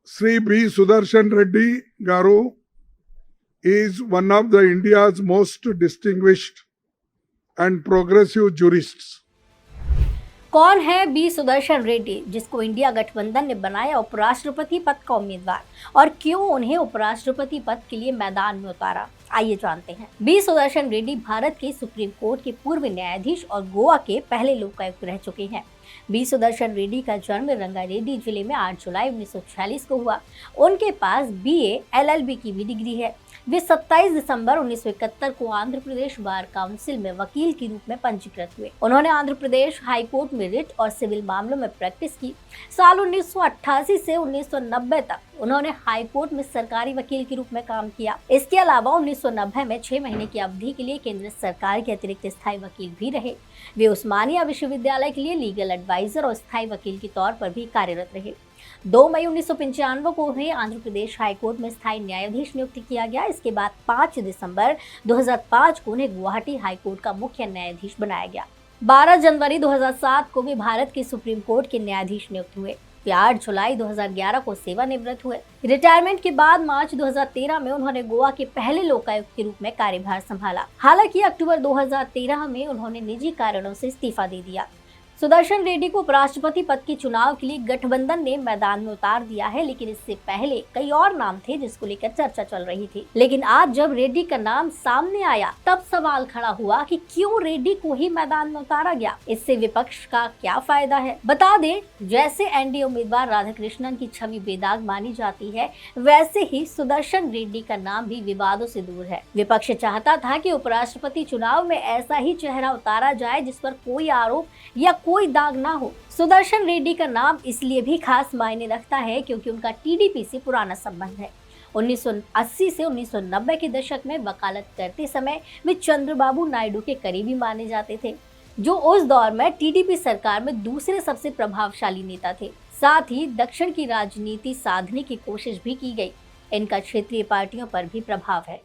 Sri B. Sudarshan Reddy Garu is one of the India's most distinguished and progressive jurists. कौन है B Sudarshan Reddy, जिसको India गठबंधन ने बनाया उपराष्ट्रपति पद का उम्मीदवार, और क्यों उन्हें उपराष्ट्रपति पद के लिए मैदान में उतारा? आइए जानते हैं। बी सुदर्शन रेड्डी भारत के सुप्रीम कोर्ट के पूर्व न्यायाधीश और गोवा के पहले लोकायुक्त रह चुके हैं। बी सुदर्शन रेड्डी का जन्म रंगारेड्डी जिले में 8 जुलाई 1946 को हुआ। उनके पास BA LLB की भी डिग्री है। वे 27 दिसंबर 1971 को आंध्र प्रदेश बार काउंसिल में वकील के रूप में पंजीकृत हुए। उन्होंने आंध्र प्रदेश हाई कोर्ट में रिट और सिविल मामलों में प्रैक्टिस की। साल 1988 से 1990 तक उन्होंने हाई कोर्ट में सरकारी वकील के रूप में काम किया। इसके अलावा 1990 में 6 महीने की अवधि के लिए केंद्र सरकार के अतिरिक्त स्थायी वकील भी रहे। वे उस्मानिया विश्वविद्यालय के लिए लीगल एडवाइजर और स्थायी वकील के तौर पर भी कार्यरत रहे। 2 मई 1995 को उन्हें आंध्र प्रदेश हाई कोर्ट में स्थायी न्यायाधीश नियुक्त किया गया। इसके बाद 5 दिसंबर 2005 को उन्हें गुवाहाटी हाई कोर्ट का मुख्य न्यायाधीश बनाया गया। 12 जनवरी 2007 को वे भारत के सुप्रीम कोर्ट के न्यायाधीश नियुक्त हुए। वे 8 जुलाई 2011 को सेवानिवृत्त हुए। रिटायरमेंट के बाद मार्च 2013 में उन्होंने गोवा के पहले लोकायुक्त के रूप में कार्यभार संभाला। हालांकि अक्टूबर 2013 में उन्होंने निजी कारणों से इस्तीफा दे दिया। सुदर्शन रेड्डी को उपराष्ट्रपति पद के चुनाव के लिए गठबंधन ने मैदान में उतार दिया है, लेकिन इससे पहले कई और नाम थे जिसको लेकर चर्चा चल रही थी। लेकिन आज जब रेड्डी का नाम सामने आया तब सवाल खड़ा हुआ कि क्यों रेड्डी को ही मैदान में उतारा गया। इससे विपक्ष का क्या फायदा है? बता दें, जैसे एनडीए उम्मीदवार राधाकृष्णन की छवि बेदाग मानी जाती है, वैसे ही सुदर्शन रेड्डी का नाम भी विवादों से दूर है। विपक्ष चाहता था कि उपराष्ट्रपति चुनाव में ऐसा ही चेहरा उतारा जाए जिस पर कोई आरोप या कोई दाग ना हो। सुदर्शन रेड्डी का नाम इसलिए भी खास मायने रखता है क्योंकि उनका टीडीपी से पुराना संबंध है। 1980 से 1990 के दशक में वकालत करते समय वे चंद्रबाबू नायडू के करीबी माने जाते थे, जो उस दौर में टीडीपी सरकार में दूसरे सबसे प्रभावशाली नेता थे। साथ ही दक्षिण की राजनीति साधने की कोशिश भी की गई। इनका क्षेत्रीय पार्टियों पर भी प्रभाव है।